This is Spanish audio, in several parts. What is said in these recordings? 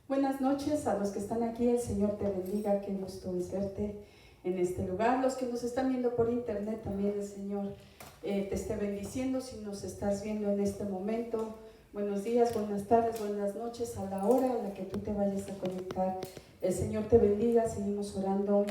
Buenas noches a los que están aquí, el Señor te bendiga, qué gusto es verte en este lugar. Los que nos están viendo por internet, también el Señor te esté bendiciendo si nos estás viendo en este momento. Buenos días, buenas tardes, buenas noches, a la hora a la que tú te vayas a conectar. El Señor te bendiga, seguimos orando,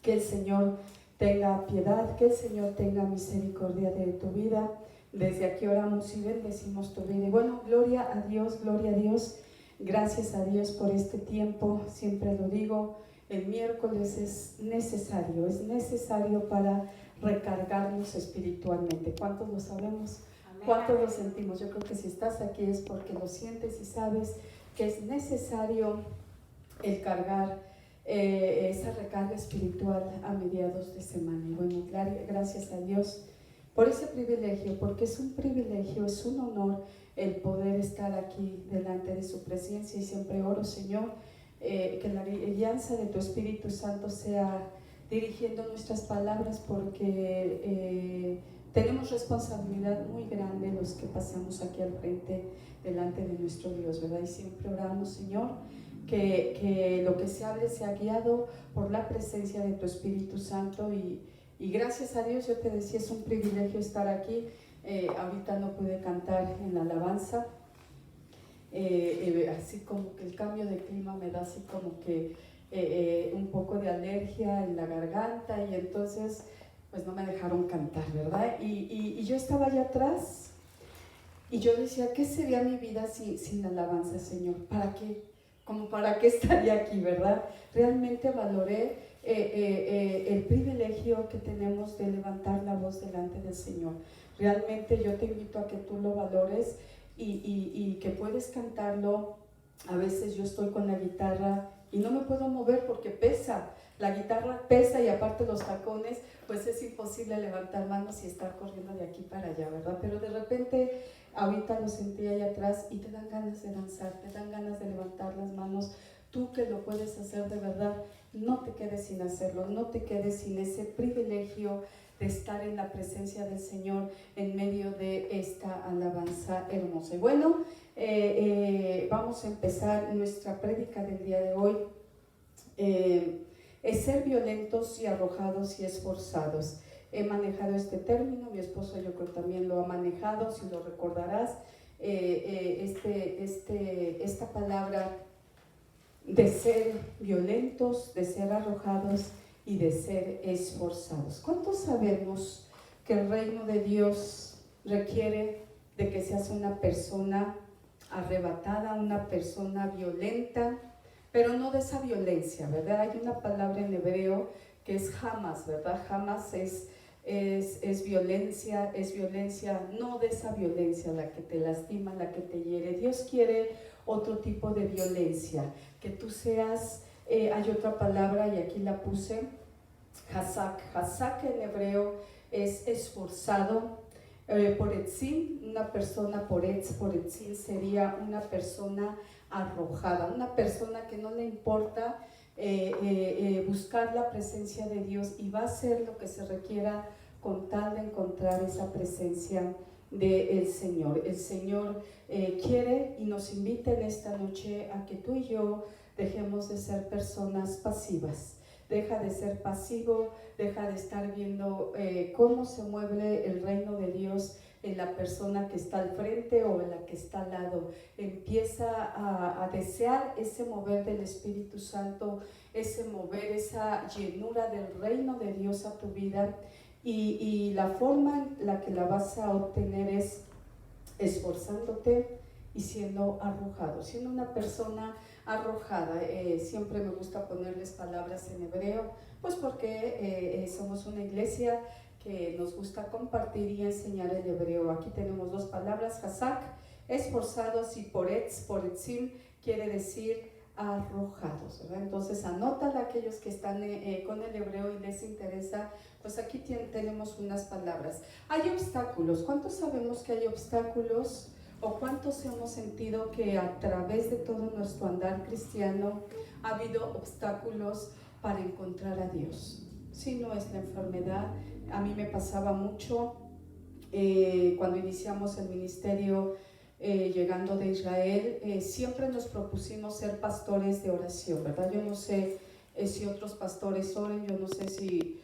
que el Señor tenga piedad, que el Señor tenga misericordia de tu vida. Desde aquí oramos y bendecimos tu vida. Y bueno, gloria a Dios, gloria a Dios. Gracias a Dios por este tiempo, siempre lo digo, el miércoles es necesario para recargarnos espiritualmente. ¿Cuántos lo sabemos? ¿Cuántos lo sentimos? Yo creo que si estás aquí es porque lo sientes y sabes que es necesario el cargar esa recarga espiritual a mediados de semana. Y bueno, gracias a Dios por ese privilegio, porque es un privilegio, es un honor el poder estar aquí delante de su presencia. Y siempre oro, Señor, que la guianza de tu Espíritu Santo sea dirigiendo nuestras palabras, porque tenemos responsabilidad muy grande los que pasamos aquí al frente delante de nuestro Dios, ¿verdad? Y siempre oramos, Señor, que lo que se hable sea guiado por la presencia de tu Espíritu Santo. Y gracias a Dios, yo te decía, es un privilegio estar aquí. Ahorita no pude cantar en la alabanza, así como que el cambio de clima me da así como que un poco de alergia en la garganta, y entonces pues no me dejaron cantar, ¿verdad? Y yo estaba allá atrás y yo decía, ¿qué sería mi vida sin alabanza, Señor? ¿Para qué? Como para qué estaría aquí, ¿verdad? Realmente valoré el privilegio que tenemos de levantar la voz delante del Señor. Realmente yo te invito a que tú lo valores y que puedes cantarlo. A veces yo estoy con la guitarra y no me puedo mover porque pesa. La guitarra pesa y aparte los tacones, pues es imposible levantar manos y estar corriendo de aquí para allá, ¿verdad? Pero de repente, ahorita lo sentí allá atrás y te dan ganas de danzar, te dan ganas de levantar las manos. Tú que lo puedes hacer de verdad, no te quedes sin hacerlo, no te quedes sin ese privilegio de estar en la presencia del Señor en medio de esta alabanza hermosa. Y bueno, vamos a empezar nuestra prédica del día de hoy. Es ser violentos y arrojados y esforzados. He manejado este término, mi esposo yo creo también lo ha manejado, si lo recordarás. Esta palabra de ser violentos, de ser arrojados y de ser esforzados. ¿Cuántos sabemos que el reino de Dios requiere de que seas una persona arrebatada, una persona violenta, pero no de esa violencia, ¿verdad? Hay una palabra en hebreo que es hamas, ¿verdad? Hamas es violencia, no de esa violencia, la que te lastima, la que te hiere. Dios quiere otro tipo de violencia, que tú seas, hay otra palabra y aquí la puse, hazak. Hazak en hebreo es esforzado. Poretzin, una persona, poretzin sería una persona arrojada, una persona que no le importa buscar la presencia de Dios y va a hacer lo que se requiera con tal de encontrar esa presencia del Señor. El Señor quiere y nos invita en esta noche a que tú y yo dejemos de ser personas pasivas. Deja de ser pasivo, deja de estar viendo cómo se mueve el reino de Dios en la persona que está al frente o en la que está al lado. Empieza a desear ese mover del Espíritu Santo, ese mover, esa llenura del reino de Dios a tu vida, y la forma en la que la vas a obtener es esforzándote y siendo arrojado, siendo una persona arrojada. Siempre me gusta ponerles palabras en hebreo, pues porque somos una iglesia que nos gusta compartir y enseñar el hebreo. Aquí tenemos dos palabras, hazak, esforzados, y poretzim quiere decir arrojados, ¿verdad? Entonces anótala, aquellos que están con el hebreo y les interesa, pues aquí tenemos unas palabras. Hay obstáculos. ¿Cuántos sabemos que hay obstáculos? ¿O cuántos hemos sentido que a través de todo nuestro andar cristiano ha habido obstáculos para encontrar a Dios? Si no es la enfermedad, a mí me pasaba mucho cuando iniciamos el ministerio llegando de Israel, siempre nos propusimos ser pastores de oración, ¿verdad? Yo no sé si otros pastores oren, yo no sé si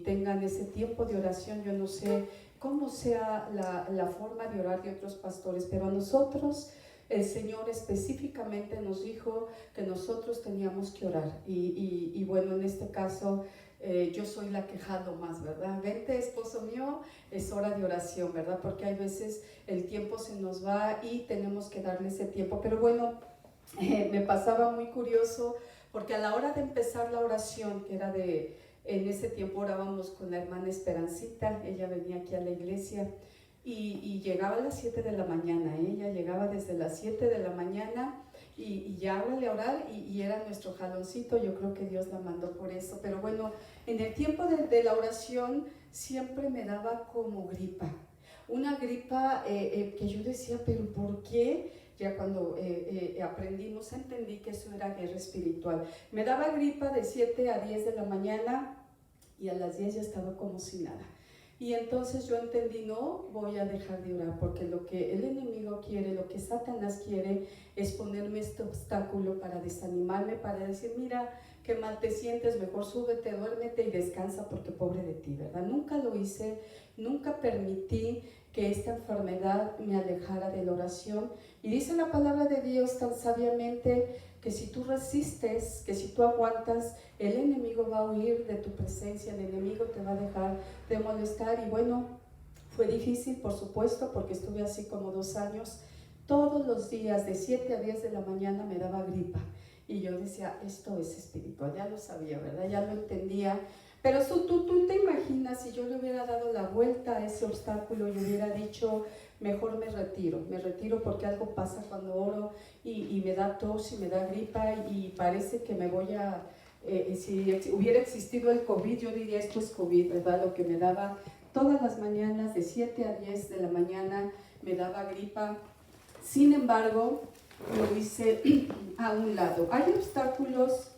tengan ese tiempo de oración, yo no sé cómo sea la forma de orar de otros pastores, pero a nosotros el Señor específicamente nos dijo que nosotros teníamos que orar y bueno, en este caso yo soy la que jalo más, ¿verdad? Vente, esposo mío, es hora de oración, ¿verdad? Porque hay veces el tiempo se nos va y tenemos que darle ese tiempo, pero bueno, me pasaba muy curioso porque a la hora de empezar la oración, que era en ese tiempo orábamos con la hermana Esperancita, ella venía aquí a la iglesia y llegaba a las 7 de la mañana, ella llegaba desde las 7 de la mañana y ya háblale a orar y era nuestro jaloncito, yo creo que Dios la mandó por eso, pero bueno, en el tiempo de la oración siempre me daba como gripa, una gripa que yo decía, pero ¿por qué? Ya cuando aprendimos, entendí que eso era guerra espiritual. Me daba gripa de 7 a 10 de la mañana y a las 10 ya estaba como si nada. Y entonces yo entendí, no voy a dejar de orar, porque lo que el enemigo quiere, lo que Satanás quiere, es ponerme este obstáculo para desanimarme, para decir, mira, qué mal te sientes, mejor súbete, duérmete y descansa, porque pobre de ti, ¿verdad? Nunca lo hice, nunca permití que esta enfermedad me alejara de la oración. Y dice la palabra de Dios tan sabiamente que si tú resistes, que si tú aguantas, el enemigo va a huir de tu presencia, el enemigo te va a dejar de molestar. Y bueno, fue difícil, por supuesto, porque estuve así como 2 años. Todos los días, de 7 a 10 de la mañana, me daba gripa. Y yo decía, esto es espiritual, ya lo sabía, ¿verdad? Ya lo entendía. Pero tú te imaginas si yo le hubiera dado la vuelta a ese obstáculo y hubiera dicho, mejor me retiro porque algo pasa cuando oro y me da tos y me da gripa y parece que me voy a... si hubiera existido el COVID, yo diría esto es COVID, ¿verdad? Lo que me daba todas las mañanas de 7 a 10 de la mañana me daba gripa. Sin embargo, lo hice a un lado. Hay obstáculos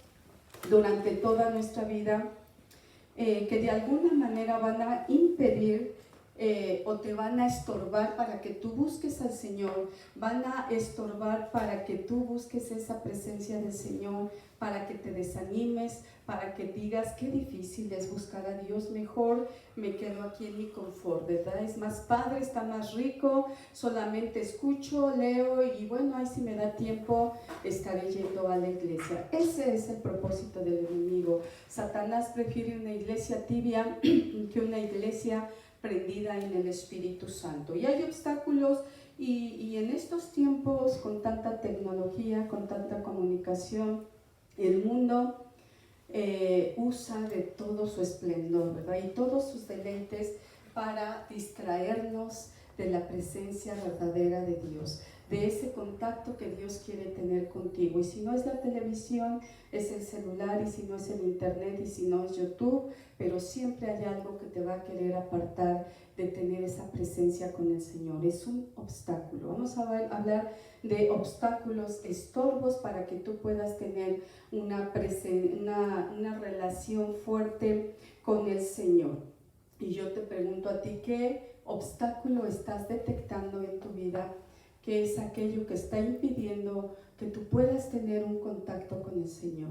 durante toda nuestra vida que de alguna manera van a impedir o te van a estorbar para que tú busques al Señor, van a estorbar para que tú busques esa presencia del Señor, para que te desanimes, para que digas qué difícil es buscar a Dios, mejor me quedo aquí en mi confort, ¿verdad? Es más padre, está más rico, solamente escucho, leo y bueno, ahí si me da tiempo estaré yendo a la iglesia. Ese es el propósito del enemigo. Satanás prefiere una iglesia tibia que una iglesia prendida en el Espíritu Santo. Y hay obstáculos y en estos tiempos con tanta tecnología, con tanta comunicación, el mundo usa de todo su esplendor, ¿verdad? Y todos sus deleites para distraernos de la presencia verdadera de Dios, de ese contacto que Dios quiere tener contigo. Y si no es la televisión, es el celular, y si no es el internet, y si no es YouTube, pero siempre hay algo que te va a querer apartar de tener esa presencia con el Señor. Es un obstáculo. Vamos a hablar de obstáculos, estorbos para que tú puedas tener una relación fuerte con el Señor. Y yo te pregunto a ti, ¿qué obstáculo estás detectando en tu vida? ¿Qué es aquello que está impidiendo que tú puedas tener un contacto con el Señor?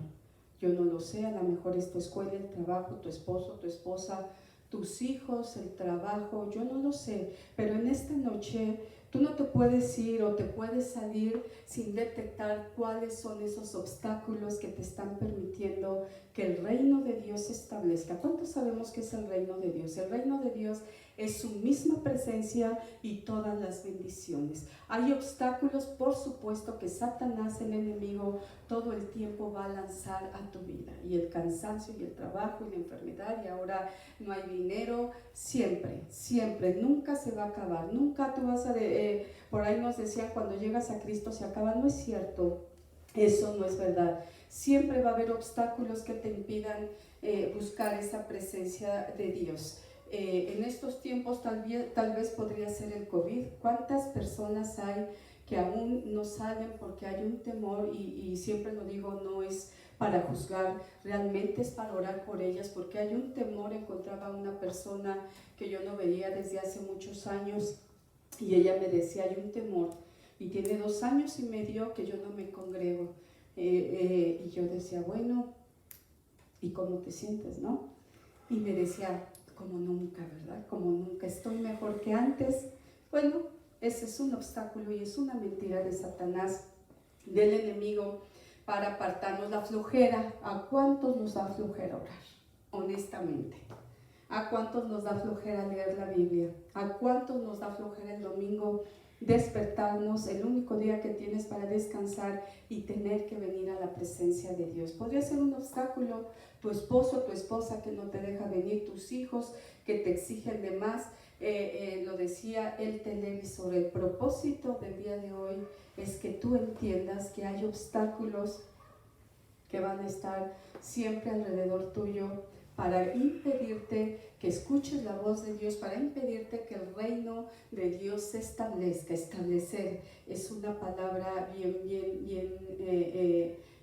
Yo no lo sé, a lo mejor es tu escuela, el trabajo, tu esposo, tu esposa, tus hijos, el trabajo, yo no lo sé, pero en esta noche tú no te puedes ir o te puedes salir sin detectar cuáles son esos obstáculos que te están permitiendo que el reino de Dios se establezca. ¿Cuántos sabemos qué es el reino de Dios? El reino de Dios es su misma presencia y todas las bendiciones. Hay obstáculos, por supuesto, que Satanás, el enemigo, todo el tiempo va a lanzar a tu vida. Y el cansancio y el trabajo y la enfermedad y ahora no hay dinero, siempre, siempre, nunca se va a acabar. Nunca tú vas a... por ahí nos decían, cuando llegas a Cristo se acaba. No es cierto, eso no es verdad. Siempre va a haber obstáculos que te impidan buscar esa presencia de Dios. En estos tiempos tal vez podría ser el COVID. ¿Cuántas personas hay que aún no salen porque hay un temor? Y siempre lo digo, no es para juzgar, realmente es para orar por ellas, porque hay un temor. Encontraba una persona que yo no veía desde hace muchos años y ella me decía, hay un temor, y tiene 2 años y medio que yo no me congrego. Y yo decía, bueno, ¿y cómo te sientes, no? Y me decía, como nunca, ¿verdad? Como nunca, estoy mejor que antes. Bueno, ese es un obstáculo y es una mentira de Satanás, del enemigo, para apartarnos la flojera. ¿A cuántos nos da flojera orar? Honestamente. ¿A cuántos nos da flojera leer la Biblia? ¿A cuántos nos da flojera el domingo despertarnos, el único día que tienes para descansar y tener que venir a la presencia de Dios? Podría ser un obstáculo tu esposo, tu esposa que no te deja venir, tus hijos que te exigen de más. Lo decía el televisor, el propósito del día de hoy es que tú entiendas que hay obstáculos que van a estar siempre alrededor tuyo para impedirte que escuches la voz de Dios, para impedirte que el reino de Dios se establezca. Establecer es una palabra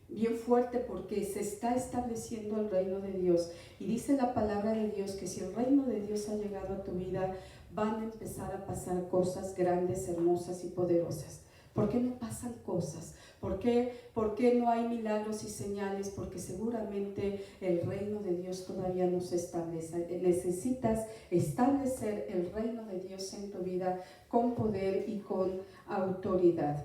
bien fuerte, porque se está estableciendo el reino de Dios. Y dice la palabra de Dios que si el reino de Dios ha llegado a tu vida, van a empezar a pasar cosas grandes, hermosas y poderosas. ¿Por qué no pasan cosas? ¿Por qué no hay milagros y señales? Porque seguramente el reino de Dios todavía no se establece. Necesitas establecer el reino de Dios en tu vida con poder y con autoridad.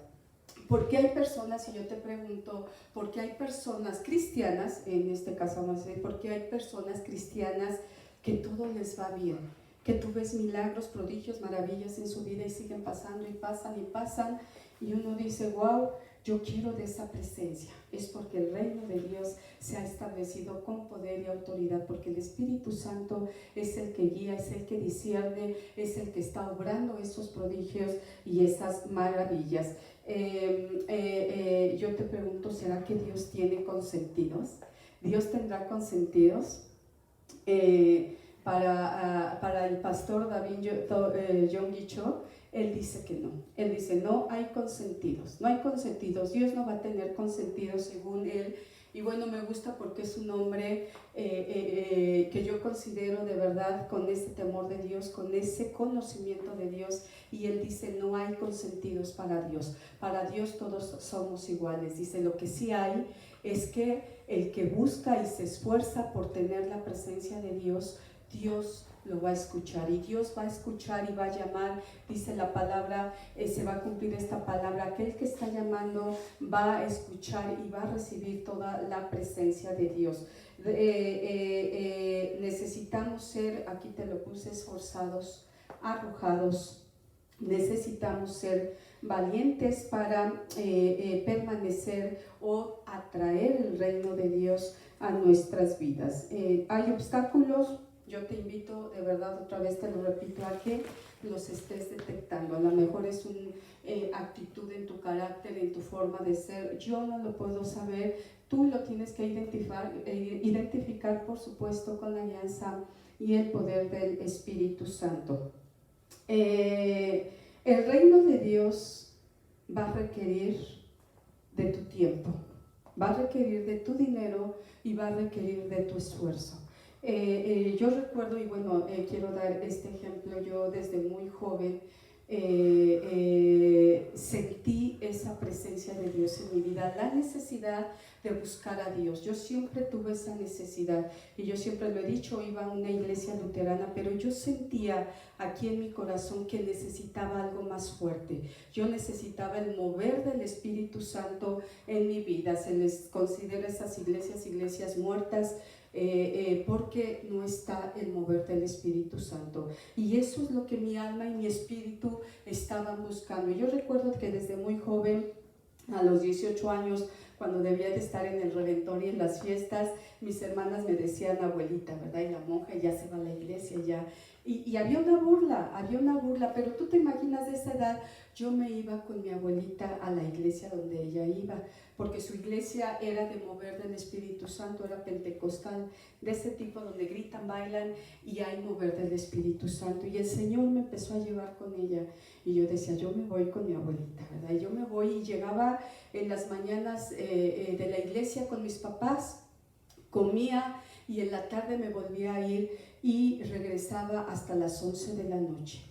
¿Por qué hay personas, y yo te pregunto, por qué hay personas cristianas, en este caso vamos a decir, por qué hay personas cristianas que todo les va bien? Que tú ves milagros, prodigios, maravillas en su vida y siguen pasando y pasan y pasan, y uno dice, wow, yo quiero de esa presencia. Es porque el reino de Dios se ha establecido con poder y autoridad, porque el Espíritu Santo es el que guía, es el que discierne, es el que está obrando esos prodigios y esas maravillas. Yo te pregunto, ¿será que Dios tiene consentidos? ¿Dios tendrá consentidos? Para el pastor David Yonggi Cho, él dice que no. Él dice, no hay consentidos, no hay consentidos. Dios no va a tener consentidos según él. Y bueno, me gusta porque es un hombre que yo considero de verdad con ese temor de Dios, con ese conocimiento de Dios. Y él dice, no hay consentidos para Dios. Para Dios todos somos iguales. Dice, lo que sí hay es que el que busca y se esfuerza por tener la presencia de Dios, Dios lo va a escuchar, y Dios va a escuchar y va a llamar. Dice la palabra, se va a cumplir esta palabra, aquel que está llamando va a escuchar y va a recibir toda la presencia de Dios. Necesitamos ser, aquí te lo puse, esforzados, arrojados. Necesitamos ser valientes para permanecer o atraer el reino de Dios a nuestras vidas. Hay obstáculos. Yo te invito, de verdad, otra vez te lo repito, a que los estés detectando. A lo mejor es una actitud en tu carácter, en tu forma de ser. Yo no lo puedo saber. Tú lo tienes que identificar, por supuesto, con la alianza y el poder del Espíritu Santo. El reino de Dios va a requerir de tu tiempo, va a requerir de tu dinero y va a requerir de tu esfuerzo. Yo recuerdo, y bueno, quiero dar este ejemplo, yo desde muy joven sentí esa presencia de Dios en mi vida, la necesidad de buscar a Dios. Yo siempre tuve esa necesidad, y yo siempre lo he dicho, iba a una iglesia luterana, pero yo sentía aquí en mi corazón que necesitaba algo más fuerte. Yo necesitaba el mover del Espíritu Santo en mi vida. Se les considera esas iglesias muertas, porque no está el mover del Espíritu Santo, y eso es lo que mi alma y mi espíritu estaban buscando. Yo recuerdo que desde muy joven, a los 18 años, cuando debía de estar en el Redentor y en las fiestas, mis hermanas me decían abuelita, ¿verdad? Y la monja ya se va a la iglesia, ya. Y había una burla, pero tú te imaginas, de esa edad, yo me iba con mi abuelita a la iglesia donde ella iba, porque su iglesia era de mover del Espíritu Santo, era pentecostal, de ese tipo donde gritan, bailan y hay mover del Espíritu Santo. Y el Señor me empezó a llevar con ella, y yo decía, yo me voy con mi abuelita, ¿verdad? Y yo me voy, y llegaba en las mañanas de la iglesia con mis papás, comía, y en la tarde me volvía a ir y regresaba hasta las 11 de la noche.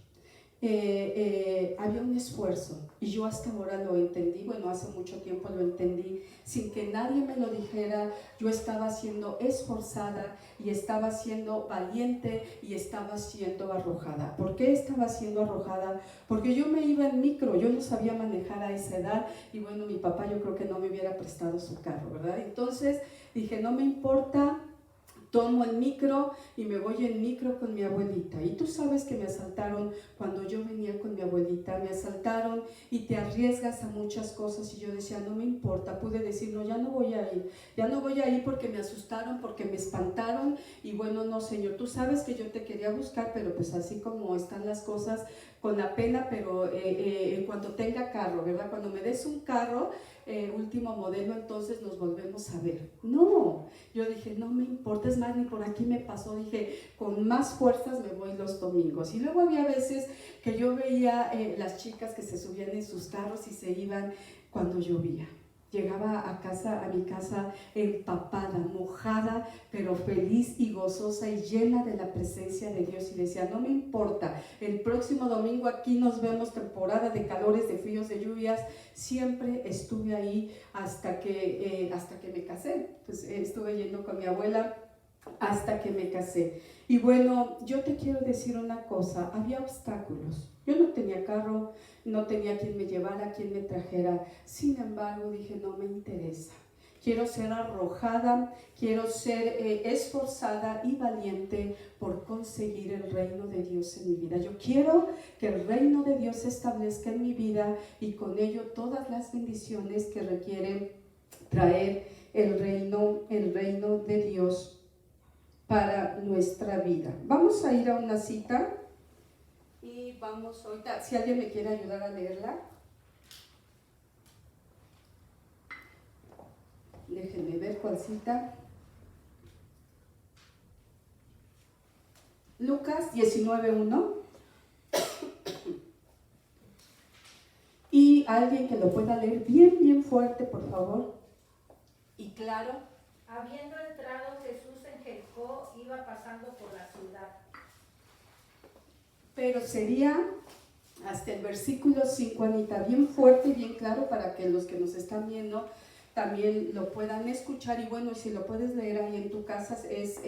había un esfuerzo, y yo hasta ahora lo entendí, bueno, hace mucho tiempo lo entendí, sin que nadie me lo dijera. Yo estaba siendo esforzada y estaba siendo valiente y estaba siendo arrojada. ¿Por qué estaba siendo arrojada? Porque yo me iba en micro, yo no sabía manejar a esa edad, y bueno, mi papá yo creo que no me hubiera prestado su carro, ¿verdad? Entonces dije, no me importa, tomo el micro y me voy en micro con mi abuelita. Y tú sabes que me asaltaron cuando yo venía con mi abuelita, me asaltaron, y te arriesgas a muchas cosas. Y yo decía, no me importa, pude decir, no, ya no voy a ir, ya no voy a ir porque me asustaron, porque me espantaron. Y bueno, no, Señor, tú sabes que yo te quería buscar, pero pues así como están las cosas, con la pena, pero cuando tenga carro, ¿verdad? Cuando me des un carro, último modelo, entonces nos volvemos a ver. No, yo dije, no me importa, es más, ni por aquí me pasó, dije, con más fuerzas me voy los domingos. Y luego había veces que yo veía las chicas que se subían en sus carros y se iban cuando llovía. Llegaba a casa, a mi casa, empapada, mojada, pero feliz y gozosa y llena de la presencia de Dios. Y decía, no me importa, el próximo domingo aquí nos vemos, temporada de calores, de fríos, de lluvias. Siempre estuve ahí hasta que me casé. Pues estuve yendo con mi abuela hasta que me casé. Y bueno, yo te quiero decir una cosa, había obstáculos. Yo no tenía carro, no tenía quien me llevara, quien me trajera. Sin embargo, dije, no me interesa. Quiero ser arrojada, quiero ser esforzada y valiente por conseguir el reino de Dios en mi vida. Yo quiero que el reino de Dios se establezca en mi vida, y con ello todas las bendiciones que requiere traer el reino de Dios para nuestra vida. Vamos a ir a una cita y vamos ahorita, si alguien me quiere ayudar a leerla. Déjenme ver cuál cita. Lucas 19:1. Y alguien que lo pueda leer bien, bien fuerte, por favor. Y claro. Habiendo entrado Jesús en Jericó, iba pasando por la ciudad. Pero sería hasta el versículo 5, Anita, bien fuerte y bien claro, para que los que nos están viendo también lo puedan escuchar. Y bueno, si lo puedes leer ahí en tu casa, es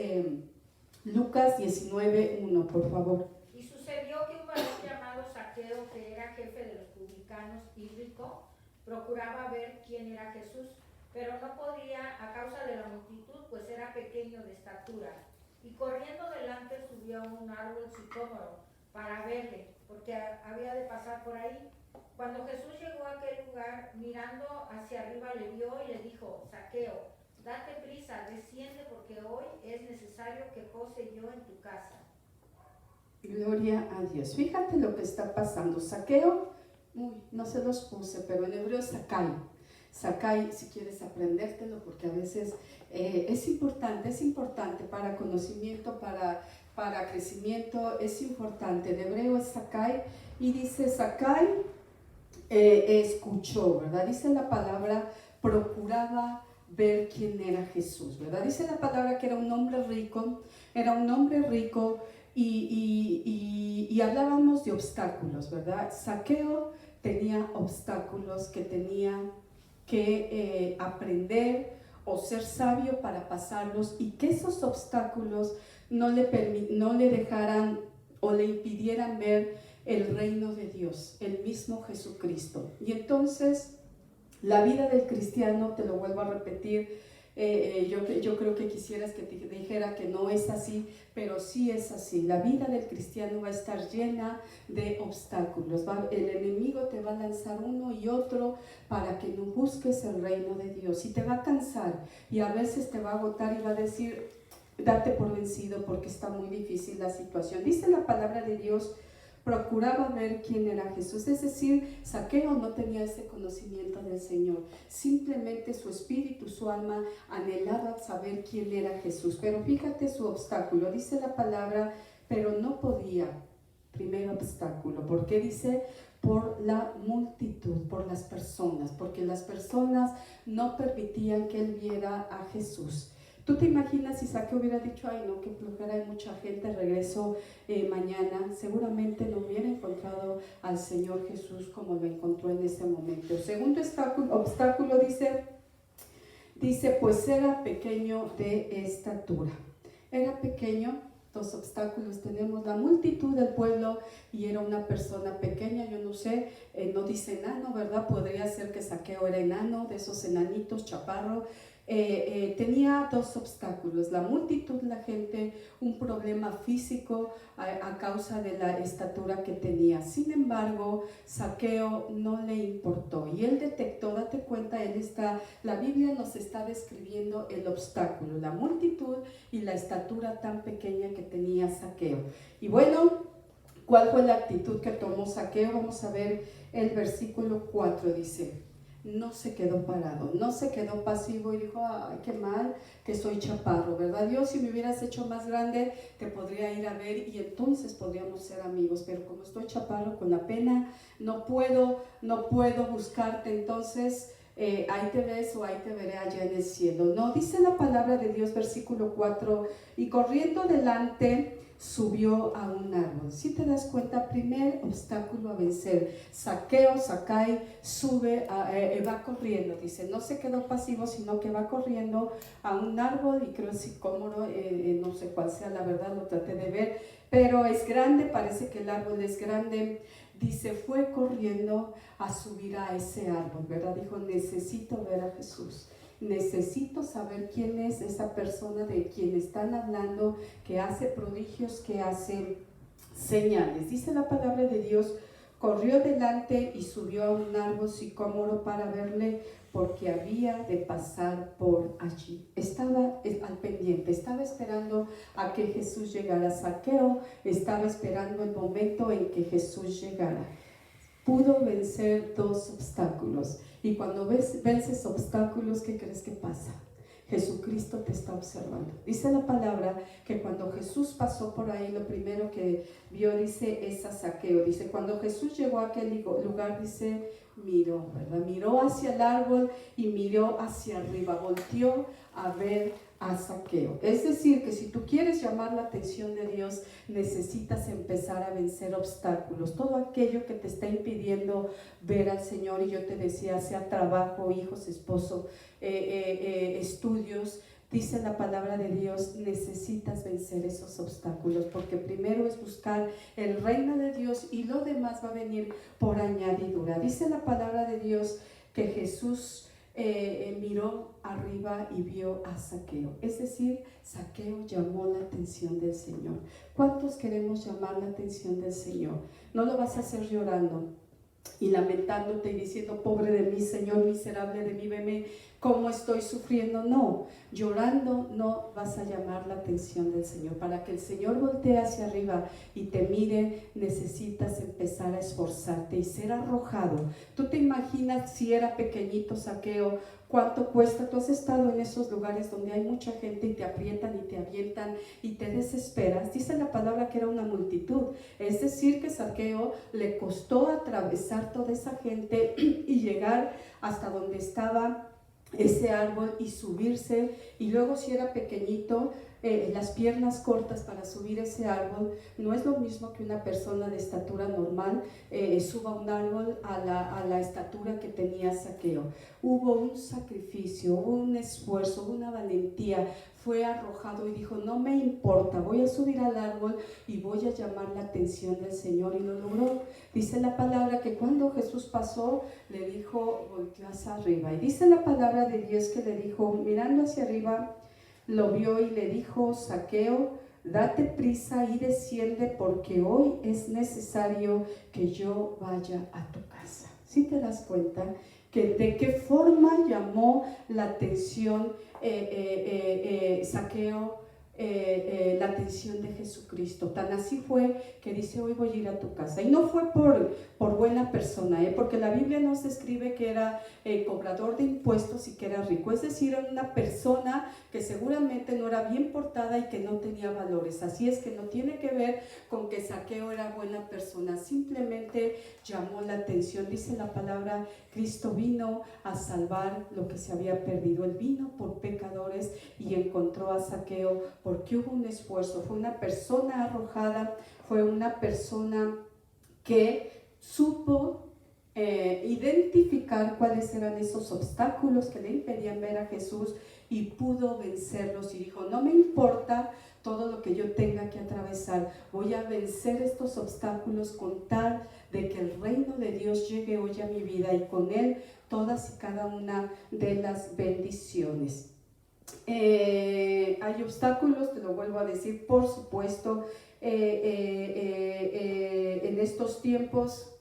Lucas 19:1, por favor. Y sucedió que un varón llamado Zaqueo, que era jefe de los publicanos y rico, procuraba ver quién era Jesús, pero no podía a causa de la multitud, pues era pequeño de estatura. Y corriendo delante subió a un árbol sicómoro para verle, porque había de pasar por ahí. Cuando Jesús llegó a aquel lugar, mirando hacia arriba le vio y le dijo, Zaqueo, date prisa, desciende, porque hoy es necesario que pose yo en tu casa. Gloria a Dios. Fíjate lo que está pasando. Zaqueo, no se los puse, pero en hebreo es Zakai. Zakai, si quieres aprendértelo, porque a veces es importante para conocimiento, para crecimiento, es importante. En hebreo es Zakai, y dice Zakai escuchó, ¿verdad? Dice la palabra, procuraba ver quién era Jesús, ¿verdad? Dice la palabra que era un hombre rico, y hablábamos de obstáculos, ¿verdad? Zaqueo tenía obstáculos que tenía que aprender o ser sabio para pasarlos, y que esos obstáculos no le dejaran o le impidieran ver el reino de Dios, el mismo Jesucristo. Y entonces la vida del cristiano, te lo vuelvo a repetir, yo creo que quisieras que te dijera que no es así, pero sí es así. La vida del cristiano va a estar llena de obstáculos. El enemigo te va a lanzar uno y otro para que no busques el reino de Dios, y te va a cansar, y a veces te va a agotar y va a decir, date por vencido porque está muy difícil la situación. Dice la palabra de Dios, procuraba ver quién era Jesús. Es decir, Zaqueo no tenía ese conocimiento del Señor, simplemente su espíritu, su alma anhelaba saber quién era Jesús. Pero fíjate su obstáculo, dice la palabra, pero no podía. Primer obstáculo, ¿por qué dice? Por la multitud, por las personas, porque las personas no permitían que él viera a Jesús. ¿Tú te imaginas si Saqueo hubiera dicho, ay no, qué flojera, hay mucha gente, regreso mañana? Seguramente no hubiera encontrado al Señor Jesús como lo encontró en ese momento. El segundo obstáculo dice, pues era pequeño de estatura. Era pequeño. Dos obstáculos tenemos: la multitud del pueblo, y era una persona pequeña. Yo no sé, no dice enano, ¿verdad? Podría ser que Saqueo era enano, de esos enanitos, chaparro. Tenía dos obstáculos: la multitud, la gente, un problema físico a causa de la estatura que tenía. Sin embargo, Saqueo no le importó y él detectó, date cuenta, la Biblia nos está describiendo el obstáculo, la multitud y la estatura tan pequeña que tenía Saqueo. Y bueno, ¿cuál fue la actitud que tomó Saqueo? Vamos a ver el versículo 4, dice: no se quedó parado, no se quedó pasivo y dijo, ay, qué mal que soy chaparro, ¿verdad? Dios, si me hubieras hecho más grande, te podría ir a ver y entonces podríamos ser amigos, pero como estoy chaparro, con la pena, no puedo buscarte, entonces ahí te ves o ahí te veré allá en el cielo. No, dice la palabra de Dios, versículo 4, y corriendo delante, subió a un árbol. Si te das cuenta, primer obstáculo a vencer: Saqueo, Sacai, va corriendo, dice, no se quedó pasivo, sino que va corriendo a un árbol, y creo sicómoro, no sé cuál sea, la verdad, lo traté de ver, pero es grande, parece que el árbol es grande. Dice, fue corriendo a subir a ese árbol, ¿verdad? Dijo, necesito ver a Jesús. Necesito saber quién es esa persona de quien están hablando, que hace prodigios, que hace señales. Dice la palabra de Dios, corrió delante y subió a un árbol sicómoro para verle, porque había de pasar por allí. Estaba al pendiente, estaba esperando a que Jesús llegara. Saqueo estaba esperando el momento en que Jesús llegara. Pudo vencer dos obstáculos. Y cuando vences obstáculos, ¿qué crees que pasa? Jesucristo te está observando. Dice la palabra que cuando Jesús pasó por ahí, lo primero que vio, dice, es a Saqueo. Dice, cuando Jesús llegó a aquel lugar, dice, miró, ¿verdad? Miró hacia el árbol y miró hacia arriba, volteó a ver a Saqueo. Es decir, que si tú quieres llamar la atención de Dios, necesitas empezar a vencer obstáculos, todo aquello que te está impidiendo ver al Señor. Y yo te decía, sea trabajo, hijos, esposo, estudios, dice la palabra de Dios, necesitas vencer esos obstáculos, porque primero es buscar el reino de Dios y lo demás va a venir por añadidura. Dice la palabra de Dios que Jesús miró arriba y vio a Saqueo. Es decir, Saqueo llamó la atención del Señor. ¿Cuántos queremos llamar la atención del Señor? No lo vas a hacer llorando y lamentándote y diciendo, pobre de mí, Señor, miserable de mí, veme cómo estoy sufriendo. No, llorando no vas a llamar la atención del Señor. Para que el Señor voltee hacia arriba y te mire, necesitas empezar a esforzarte y ser arrojado. Tú te imaginas si era pequeñito Saqueo, ¿cuánto cuesta? Tú has estado en esos lugares donde hay mucha gente y te aprietan y te avientan y te desesperas. Dice la palabra que era una multitud. Es decir, que Saqueo le costó atravesar toda esa gente y llegar hasta donde estaba ese árbol y subirse. Y luego, si era pequeñito, las piernas cortas para subir ese árbol, no es lo mismo que una persona de estatura normal suba un árbol a la estatura que tenía Saqueo. Hubo un sacrificio, un esfuerzo, una valentía. Fue arrojado y dijo, no me importa, voy a subir al árbol y voy a llamar la atención del Señor, y lo logró. Dice la palabra que cuando Jesús pasó, le dijo, volteó hacia arriba, y dice la palabra de Dios que le dijo, mirando hacia arriba, lo vio y le dijo, Saqueo, date prisa y desciende, porque hoy es necesario que yo vaya a tu casa. ¿Sí te das cuenta? Que de qué forma llamó la atención Saqueo la atención de Jesucristo. Tan así fue que dice, hoy voy a ir a tu casa. Y no fue por buena persona, porque la Biblia nos describe que era cobrador de impuestos y que era rico. Es decir, era una persona que seguramente no era bien portada y que no tenía valores. Así es que no tiene que ver con que Zaqueo era buena persona, simplemente llamó la atención. Dice la palabra, Cristo vino a salvar lo que se había perdido. Él vino por pecadores y encontró a Zaqueo porque hubo un esfuerzo. Fue una persona arrojada, fue una persona que supo identificar cuáles eran esos obstáculos que le impedían ver a Jesús y pudo vencerlos y dijo, no me importa todo lo que yo tenga que atravesar, voy a vencer estos obstáculos con tal de que el reino de Dios llegue hoy a mi vida y con él todas y cada una de las bendiciones. Hay obstáculos, te lo vuelvo a decir, por supuesto, en estos tiempos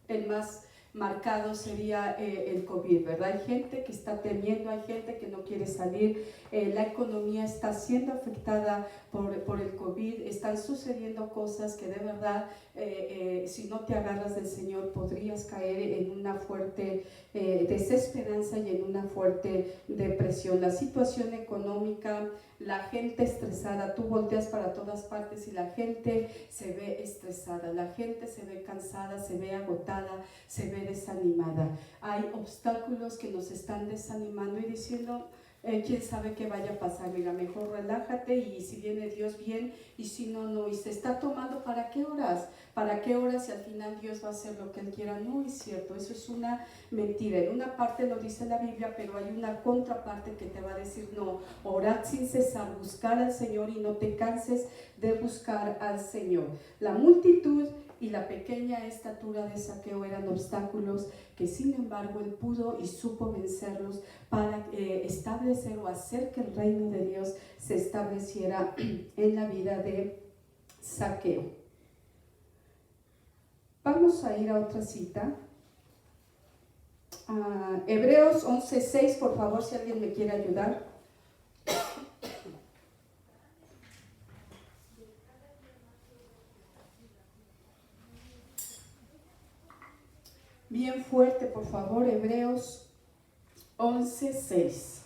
el más marcado sería el COVID, ¿verdad? Hay gente que está temiendo, hay gente que no quiere salir, la economía está siendo afectada por el COVID, están sucediendo cosas que de verdad, si no te agarras del Señor, podrías caer en una fuerte desesperanza y en una fuerte depresión. La situación económica, la gente estresada, tú volteas para todas partes y la gente se ve estresada, la gente se ve cansada, se ve agotada, se ve desanimada. Hay obstáculos que nos están desanimando y diciendo, quién sabe qué vaya a pasar, mira, mejor relájate y si viene Dios bien y si no, no, y se está tomando, ¿para qué oras? ¿Para qué oras si al final Dios va a hacer lo que Él quiera? No es cierto, eso es una mentira. En una parte lo dice la Biblia, pero hay una contraparte que te va a decir, no, orad sin cesar, buscar al Señor y no te canses de buscar al Señor. La multitud y la pequeña estatura de Zaqueo eran obstáculos que sin embargo él pudo y supo vencerlos para establecer o hacer que el reino de Dios se estableciera en la vida de Zaqueo. Vamos a ir a otra cita. Hebreos 11:6, por favor, si alguien me quiere ayudar. Bien fuerte, por favor, Hebreos 11:6.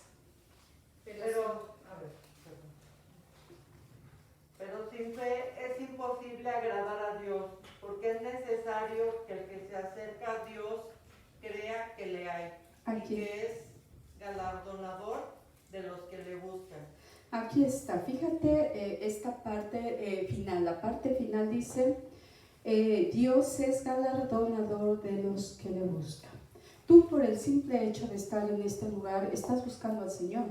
Pero sin fe es imposible agradar a Dios, porque es necesario que el que se acerca a Dios crea que le hay y que es galardonador de los que le buscan. Aquí está, fíjate esta parte final. La parte final dice, Dios es galardonador de los que le buscan. Tú, por el simple hecho de estar en este lugar, estás buscando al Señor.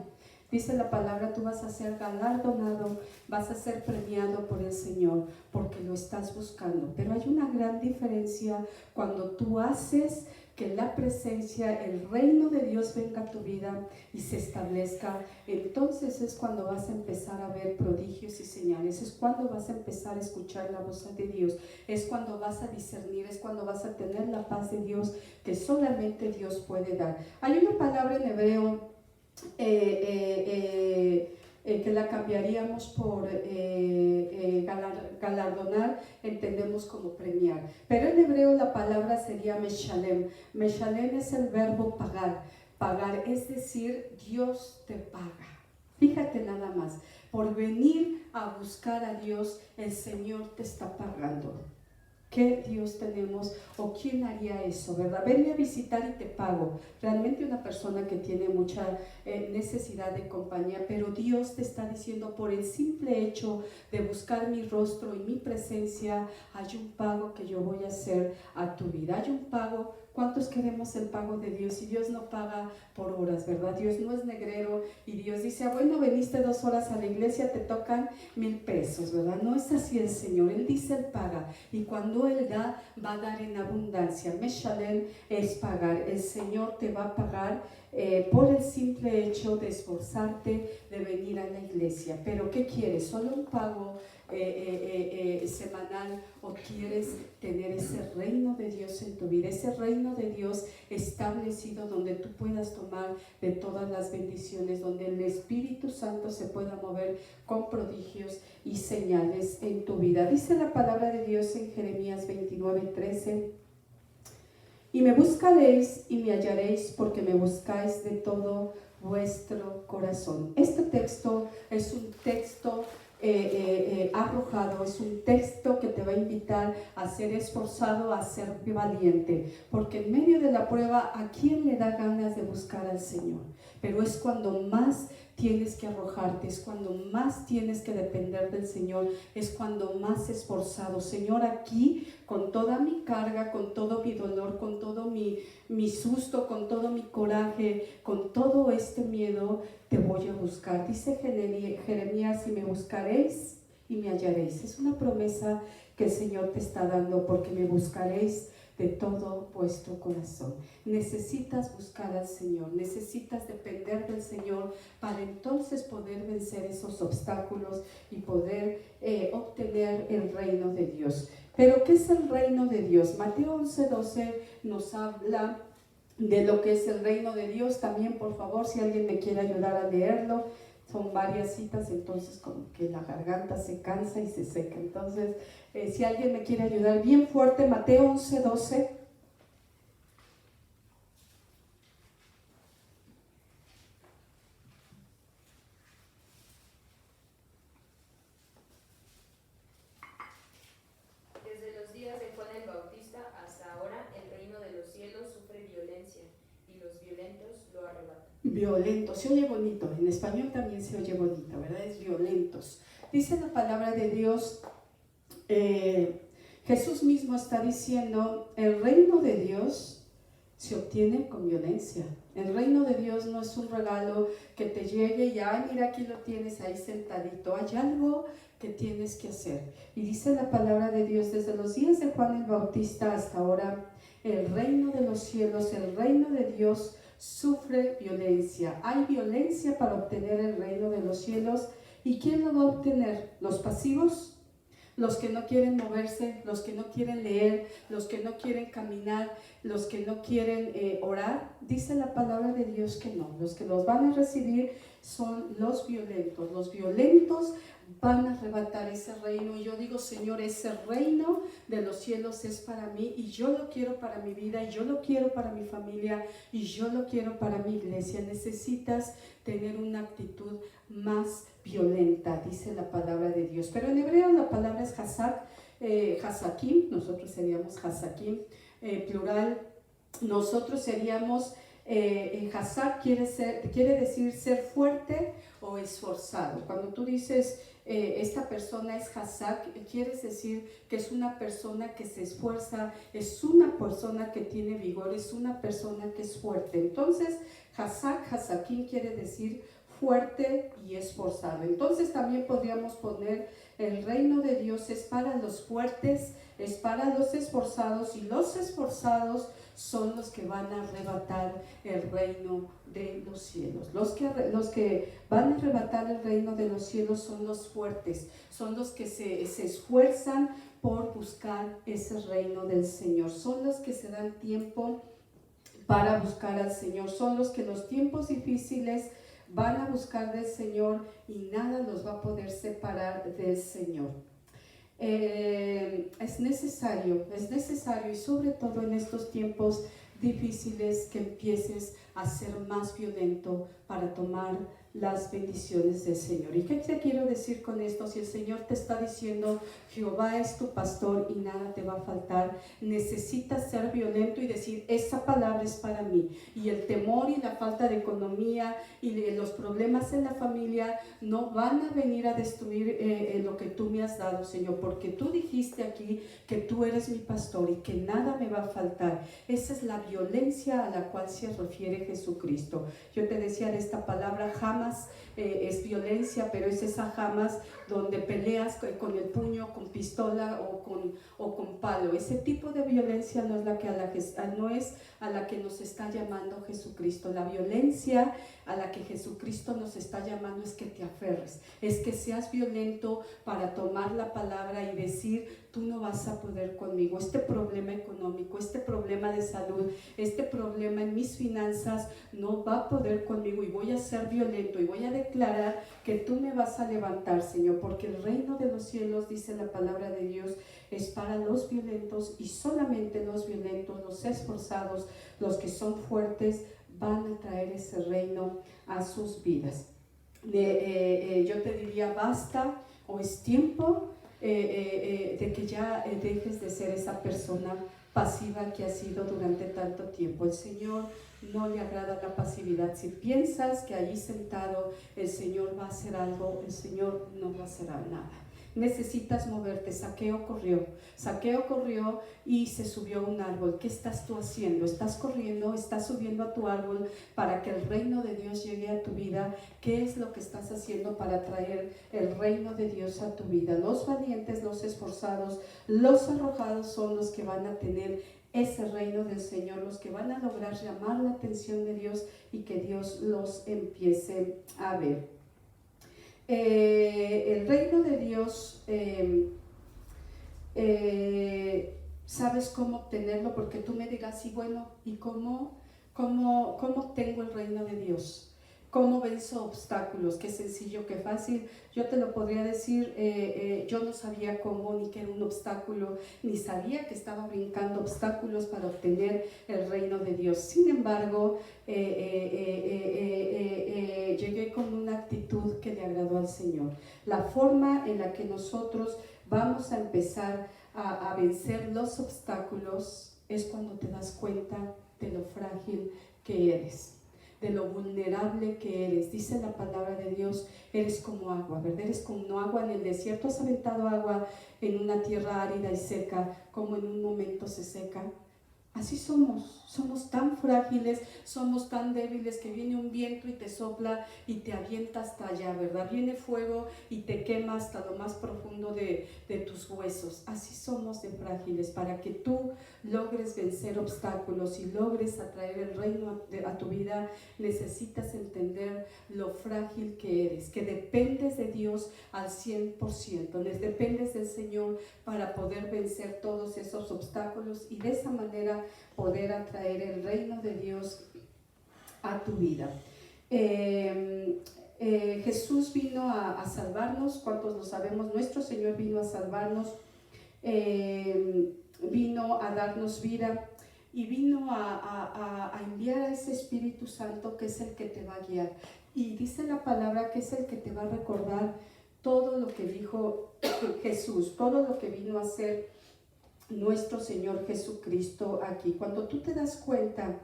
Dice la palabra, tú vas a ser galardonado, vas a ser premiado por el Señor, porque lo estás buscando. Pero hay una gran diferencia cuando tú haces que la presencia, el reino de Dios venga a tu vida y se establezca. Entonces es cuando vas a empezar a ver prodigios y señales, es cuando vas a empezar a escuchar la voz de Dios, es cuando vas a discernir, es cuando vas a tener la paz de Dios que solamente Dios puede dar. Hay una palabra en hebreo que la cambiaríamos por galardonar, entendemos como premiar, pero en hebreo la palabra sería meshalem. Meshalem es el verbo pagar, pagar, es decir, Dios te paga. Fíjate nada más, por venir a buscar a Dios, el Señor te está pagando. ¿Qué Dios tenemos o quién haría eso, verdad? Venme a visitar y te pago. Realmente una persona que tiene mucha necesidad de compañía, pero Dios te está diciendo, por el simple hecho de buscar mi rostro y mi presencia, hay un pago que yo voy a hacer a tu vida. Hay un pago. ¿Cuántos queremos el pago de Dios? Y Dios no paga por horas, ¿verdad? Dios no es negrero y Dios dice, bueno, veniste 2 horas a la iglesia, te tocan 1,000 pesos, ¿verdad? No es así el Señor, Él dice, Él paga. Y cuando Él da, va a dar en abundancia. Meshalem es pagar. El Señor te va a pagar por el simple hecho de esforzarte, de venir a la iglesia. Pero ¿qué quieres? ¿Solo un pago semanal o quieres tener ese reino de Dios en tu vida, ese reino de Dios establecido donde tú puedas tomar de todas las bendiciones, donde el Espíritu Santo se pueda mover con prodigios y señales en tu vida. Dice la palabra de Dios en Jeremías 29:13: y me buscaréis y me hallaréis, porque me buscáis de todo vuestro corazón. Este texto es un texto arrojado, es un texto que te va a invitar a ser esforzado, a ser valiente, porque en medio de la prueba, ¿a quién le da ganas de buscar al Señor? Pero es cuando más tienes que arrojarte, es cuando más tienes que depender del Señor, es cuando más esforzado. Señor, aquí con toda mi carga, con todo mi dolor, con todo mi susto, con todo mi coraje, con todo este miedo, te voy a buscar. Dice Jeremías: y me buscaréis y me hallaréis. Es una promesa que el Señor te está dando, porque me buscaréis de todo vuestro corazón. Necesitas buscar al Señor, necesitas depender del Señor para entonces poder vencer esos obstáculos y poder obtener el reino de Dios. Pero ¿qué es el reino de Dios? Mateo 11:12 nos habla de lo que es el reino de Dios. También, por favor, si alguien me quiere ayudar a leerlo. Son varias citas, entonces como que la garganta se cansa y se seca. Entonces, si alguien me quiere ayudar bien fuerte, Mateo 11:12. Desde los días de Juan el Bautista hasta ahora, el reino de los cielos sufre violencia y los violentos lo arrebatan. Violento, se oye bonito, en español también se oye bonito, ¿verdad? Es violentos. Dice la palabra de Dios, Jesús mismo está diciendo: el reino de Dios se obtiene con violencia. El reino de Dios no es un regalo que te llegue y ay, mira, aquí lo tienes ahí sentadito. Hay algo que tienes que hacer. Y dice la palabra de Dios: desde los días de Juan el Bautista hasta ahora, el reino de los cielos, el reino de Dios sufre violencia. Hay violencia para obtener el reino de los cielos. ¿Y quién lo va a obtener? ¿Los pasivos? Los que no quieren moverse, los que no quieren leer, los que no quieren caminar, los que no quieren orar. Dice la palabra de Dios que no. Los que los van a recibir son los violentos. Los violentos van a arrebatar ese reino. Y yo digo: Señor, ese reino de los cielos es para mí, y yo lo quiero para mi vida, y yo lo quiero para mi familia, y yo lo quiero para mi iglesia. Necesitas tener una actitud más violenta, dice la palabra de Dios. Pero en hebreo la palabra es hasakim, nosotros seríamos hasakim, plural, nosotros seríamos hasak, quiere decir ser fuerte o esforzado. Cuando tú dices esta persona es hasak, quieres decir que es una persona que se esfuerza, es una persona que tiene vigor, es una persona que es fuerte. Entonces hasakim quiere decir fuerte y esforzado. Entonces también podríamos poner: el reino de Dios es para los fuertes, es para los esforzados, y los esforzados son los que van a arrebatar el reino de los cielos. Los que van a arrebatar el reino de los cielos son los fuertes, son los que se esfuerzan por buscar ese reino del Señor, son los que se dan tiempo para buscar al Señor, son los que en los tiempos difíciles van a buscar del Señor y nada los va a poder separar del Señor. Es necesario y sobre todo en estos tiempos difíciles que empieces a ser más violento para tomar las bendiciones del Señor. ¿Y qué te quiero decir con esto? Si el Señor te está diciendo: Jehová es tu pastor y nada te va a faltar, necesitas ser violento y decir: esa palabra es para mí. Y el temor y la falta de economía y los problemas en la familia no van a venir a destruir lo que tú me has dado, Señor, porque tú dijiste aquí que tú eres mi pastor y que nada me va a faltar. Esa es la violencia a la cual se refiere Jesucristo. Yo te decía de esta palabra, jamás es violencia, pero es esa jamás donde peleas con el puño, con pistola o con palo. Ese tipo de violencia no es a la que nos está llamando Jesucristo. La violencia a la que Jesucristo nos está llamando es que te aferres, es que seas violento para tomar la palabra y decir: tú no vas a poder conmigo, este problema económico, este problema de salud, este problema en mis finanzas no va a poder conmigo, y voy a ser violento y voy a declarar que tú me vas a levantar, Señor, porque el reino de los cielos, dice la palabra de Dios, es para los violentos, y solamente los violentos, los esforzados, los que son fuertes, van a traer ese reino a sus vidas. Yo te diría: basta, o es tiempo de que ya dejes de ser esa persona pasiva que has sido durante tanto tiempo. El Señor no le agrada la pasividad. Si piensas que allí sentado el Señor va a hacer algo, el Señor no va a hacer nada. Necesitas moverte. Saqueo corrió y se subió a un árbol. ¿Qué estás tú haciendo? ¿Estás corriendo? ¿Estás subiendo a tu árbol para que el reino de Dios llegue a tu vida? ¿Qué es lo que estás haciendo para traer el reino de Dios a tu vida? Los valientes, los esforzados, los arrojados son los que van a tener ese reino del Señor, los que van a lograr llamar la atención de Dios y que Dios los empiece a ver. El reino de Dios, ¿sabes cómo obtenerlo? Porque tú me digas: sí, bueno, ¿y cómo tengo el reino de Dios? ¿Cómo venzo obstáculos? Qué sencillo, qué fácil. Yo te lo podría decir, yo no sabía cómo, ni qué era un obstáculo, ni sabía que estaba brincando obstáculos para obtener el reino de Dios. Sin embargo, llegué con una actitud que le agradó al Señor. La forma en la que nosotros vamos a empezar a vencer los obstáculos es cuando te das cuenta de lo frágil que eres, de lo vulnerable que eres. Dice la palabra de Dios: eres como agua, ¿verdad? Eres como agua en el desierto. ¿Has aventado agua en una tierra árida y seca, como en un momento se seca? Así somos tan frágiles, somos tan débiles que viene un viento y te sopla y te avienta hasta allá, ¿verdad? Viene fuego y te quema hasta lo más profundo de tus huesos. Así somos de frágiles. Para que tú logres vencer obstáculos y logres atraer el reino a tu vida, necesitas entender lo frágil que eres, que dependes de Dios al 100%, dependes del Señor para poder vencer todos esos obstáculos y de esa manera poder atraer el reino de Dios a tu vida. Jesús vino a salvarnos. ¿Cuántos lo sabemos? Nuestro Señor vino a salvarnos, vino a darnos vida y vino a enviar a ese Espíritu Santo, que es el que te va a guiar. Y dice la palabra que es el que te va a recordar todo lo que dijo Jesús, todo lo que vino a hacer nuestro Señor Jesucristo aquí. Cuando tú te das cuenta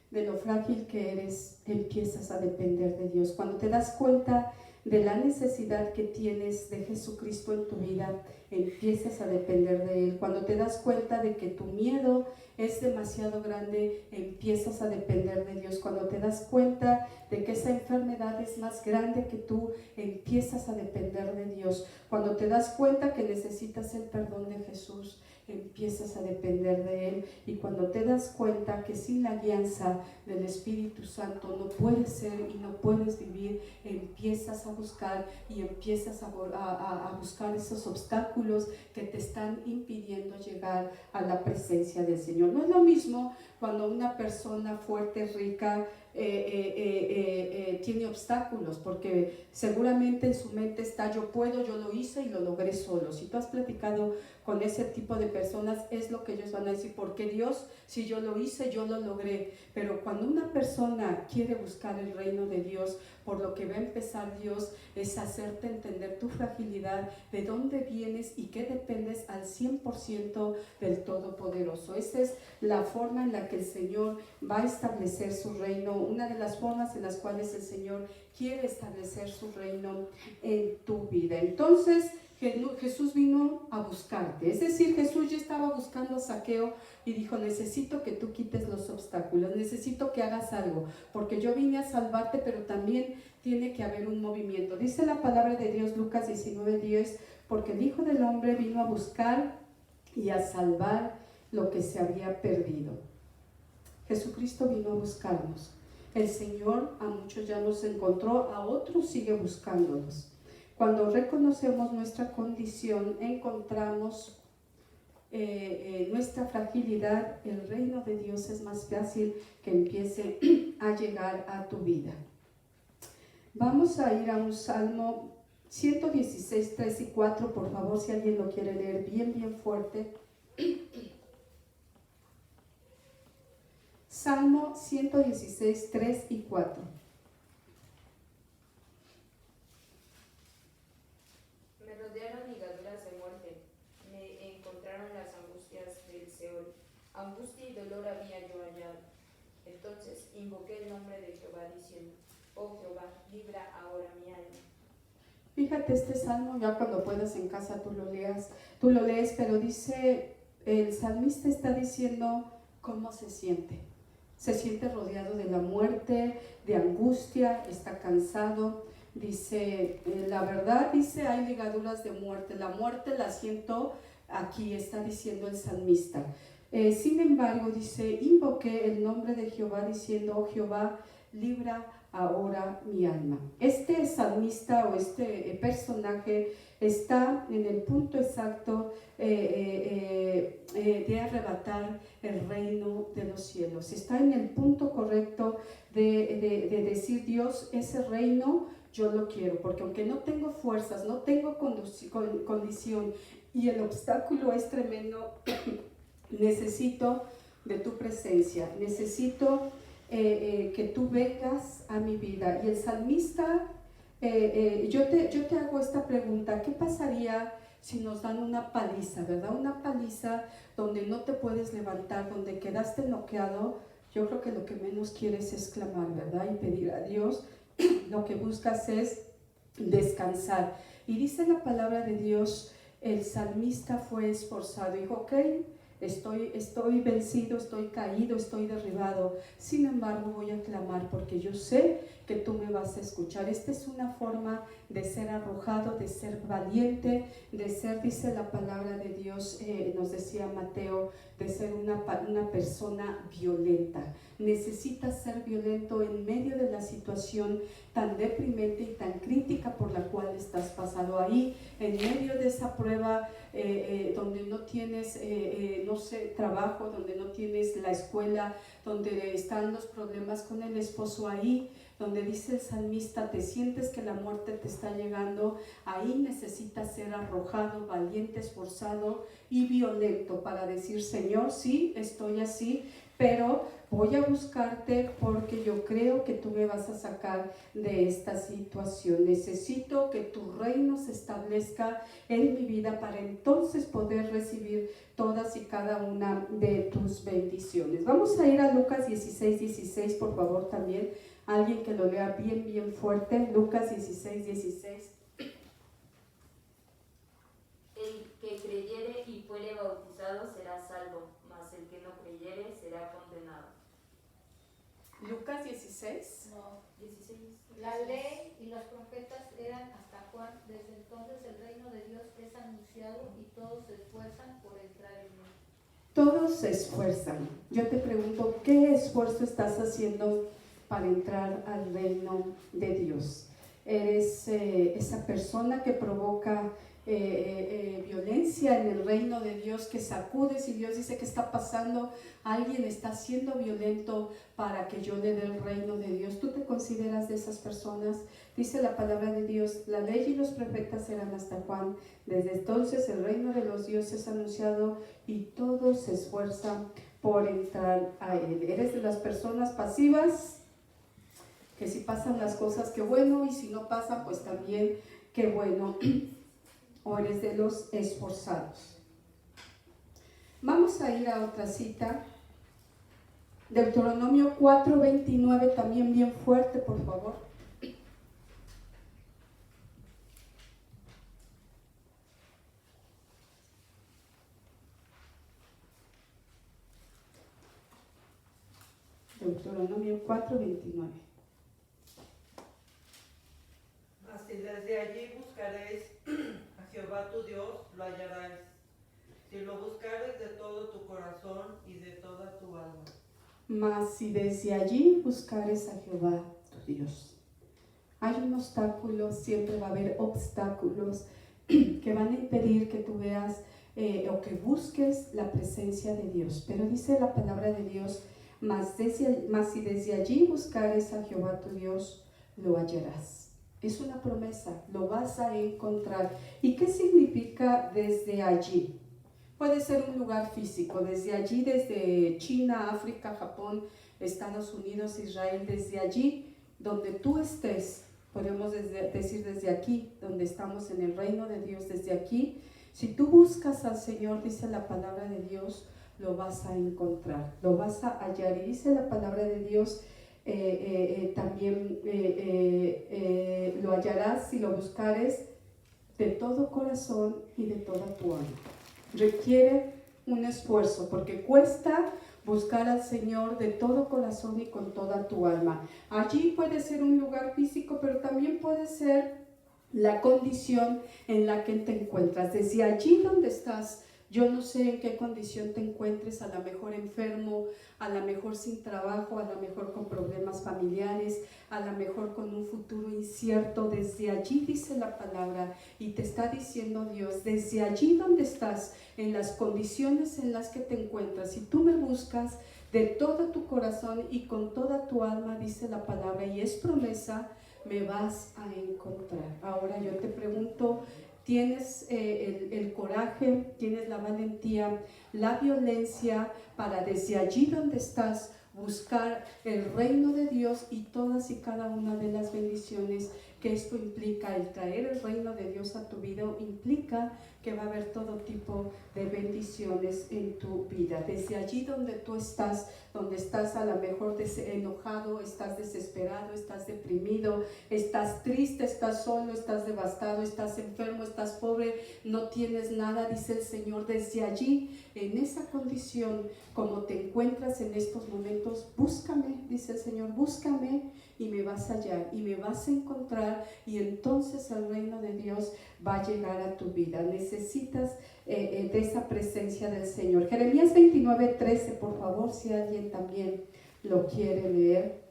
de lo frágil que eres, empiezas a depender de Dios. Cuando te das cuenta de la necesidad que tienes de Jesucristo en tu vida, empiezas a depender de Él. Cuando te das cuenta de que tu miedo es demasiado grande, empiezas a depender de Dios. Cuando te das cuenta de que esa enfermedad es más grande que tú, empiezas a depender de Dios. Cuando te das cuenta que necesitas el perdón de Jesús, empiezas a depender de Él. Y cuando te das cuenta que sin la guianza del Espíritu Santo no puedes ser y no puedes vivir, empiezas a buscar y empiezas a buscar esos obstáculos que te están impidiendo llegar a la presencia del Señor. No es lo mismo cuando una persona fuerte, rica, tiene obstáculos, porque seguramente en su mente está: yo puedo, yo lo hice y lo logré solo. Si tú has platicado con ese tipo de personas, es lo que ellos van a decir: porque Dios, si yo lo hice, yo lo logré. Pero cuando una persona quiere buscar el reino de Dios, por lo que va a empezar Dios es hacerte entender tu fragilidad, de dónde vienes y que dependes al 100% del Todopoderoso. Esa es la forma en la que el Señor va a establecer su reino, una de las formas en las cuales el Señor quiere establecer su reino en tu vida. Entonces, Jesús vino a buscarte. Es decir, Jesús ya estaba buscando a Zaqueo y dijo, necesito que tú quites los obstáculos, necesito que hagas algo, porque yo vine a salvarte, pero también tiene que haber un movimiento. Dice la palabra de Dios, Lucas 19:10, porque el Hijo del Hombre vino a buscar y a salvar lo que se había perdido. Jesucristo vino a buscarnos. El Señor a muchos ya nos encontró, a otros sigue buscándonos. Cuando reconocemos nuestra condición, encontramos nuestra fragilidad, el reino de Dios es más fácil que empiece a llegar a tu vida. Vamos a ir a un Salmo 116, 3 y 4, por favor, si alguien lo quiere leer bien fuerte. Salmo 116, 3 y 4. Me rodearon ligaduras de muerte, me encontraron las angustias del Seol. Angustia y dolor había yo hallado. Entonces invoqué el nombre de Jehová diciendo, oh Jehová, libra ahora mi alma. Fíjate este salmo, ya cuando puedas en casa tú lo lees, pero dice, el salmista está diciendo cómo se siente. Se siente rodeado de la muerte, de angustia, está cansado. Dice, la verdad, dice, hay ligaduras de muerte. La muerte la siento aquí, está diciendo el salmista. Sin embargo, dice, invoqué el nombre de Jehová diciendo, oh Jehová, libra ahora mi alma. Este salmista o este personaje está en el punto exacto de arrebatar el reino de los cielos. Está en el punto correcto de decir, Dios, ese reino yo lo quiero, porque aunque no tengo fuerzas, no tengo condición y el obstáculo es tremendo, necesito de tu presencia, necesito que tú vengas a mi vida. Y el salmista, yo te hago esta pregunta, ¿qué pasaría si nos dan una paliza, verdad? Una paliza donde no te puedes levantar, donde quedaste noqueado. Yo creo que lo que menos quieres es clamar, ¿verdad? Y pedir a Dios. Lo que buscas es descansar. Y dice la palabra de Dios, el salmista fue esforzado. Dijo, ok, estoy vencido, estoy caído, estoy derribado. Sin embargo, voy a clamar porque yo sé que tú me vas a escuchar. Esta es una forma de ser arrojado, de ser valiente, de ser, dice la palabra de Dios, nos decía Mateo, de ser una persona violenta. Necesitas ser violento en medio de la situación tan deprimente y tan crítica por la cual estás pasando ahí, en medio de esa prueba donde no tienes, trabajo, donde no tienes la escuela, donde están los problemas con el esposo ahí, donde dice el salmista, te sientes que la muerte te está llegando, ahí necesitas ser arrojado, valiente, esforzado y violento para decir, Señor, sí, estoy así, pero voy a buscarte porque yo creo que tú me vas a sacar de esta situación. Necesito que tu reino se establezca en mi vida para entonces poder recibir todas y cada una de tus bendiciones. Vamos a ir a Lucas 16, por favor, también. Alguien que lo lea bien fuerte. Lucas 16. El que creyere y fuere bautizado será salvo, mas el que no creyere será condenado. Lucas 16. No, 16. la ley y los profetas eran hasta Juan. Desde entonces el reino de Dios es anunciado y todos se esfuerzan por entrar en él. Todos se esfuerzan. Yo te pregunto, ¿qué esfuerzo estás haciendo para entrar al reino de Dios? ¿Eres esa persona que provoca violencia en el reino de Dios, que sacudes y Dios dice que está pasando? Alguien está siendo violento para que yo le dé el reino de Dios. ¿Tú te consideras de esas personas? Dice la palabra de Dios, la ley y los profetas eran hasta Juan. Desde entonces el reino de los dioses es anunciado y todos se esfuerzan por entrar a él. ¿Eres de las personas pasivas? Que si pasan las cosas, qué bueno, y si no pasan, pues también qué bueno. O eres de los esforzados. Vamos a ir a otra cita. Deuteronomio 4:29, también bien fuerte, por favor. Deuteronomio 4:29. Así desde allí buscaréis a Jehová tu Dios, lo hallaréis, si lo buscares de todo tu corazón y de toda tu alma. Mas si desde allí buscares a Jehová tu Dios. Hay un obstáculo, siempre va a haber obstáculos que van a impedir que tú veas o que busques la presencia de Dios. Pero dice la palabra de Dios, mas si desde allí buscares a Jehová tu Dios, lo hallarás. Es una promesa, lo vas a encontrar. ¿Y qué significa desde allí? Puede ser un lugar físico, desde allí, desde China, África, Japón, Estados Unidos, Israel, desde allí donde tú estés. Podemos decir desde aquí, donde estamos en el reino de Dios, desde aquí. Si tú buscas al Señor, dice la palabra de Dios, lo vas a encontrar, lo vas a hallar. Y dice la palabra de Dios, también lo hallarás si lo buscares de todo corazón y de toda tu alma. Requiere un esfuerzo porque cuesta buscar al Señor de todo corazón y con toda tu alma. Allí puede ser un lugar físico, pero también puede ser la condición en la que te encuentras. Desde allí donde estás, yo no sé en qué condición te encuentres, a lo mejor enfermo, a lo mejor sin trabajo, a lo mejor con problemas familiares, a lo mejor con un futuro incierto. Desde allí dice la palabra y te está diciendo Dios, desde allí donde estás, en las condiciones en las que te encuentras, si tú me buscas de todo tu corazón y con toda tu alma, dice la palabra, y es promesa, me vas a encontrar. Ahora yo te pregunto, ¿tienes el coraje, tienes la valentía, la violencia para desde allí donde estás buscar el reino de Dios y todas y cada una de las bendiciones que esto implica? El traer el reino de Dios a tu vida implica que va a haber todo tipo de bendiciones en tu vida. Desde allí donde tú estás, donde estás a lo mejor enojado, estás desesperado, estás deprimido, estás triste, estás solo, estás devastado, estás enfermo, estás pobre, no tienes nada, dice el Señor, desde allí, en esa condición, como te encuentras en estos momentos, búscame, dice el Señor, búscame y me vas a hallar y me vas a encontrar, y entonces el reino de Dios va a llegar a tu vida. Necesitas de esa presencia del Señor. Jeremías 29:13, por favor, si alguien también lo quiere leer.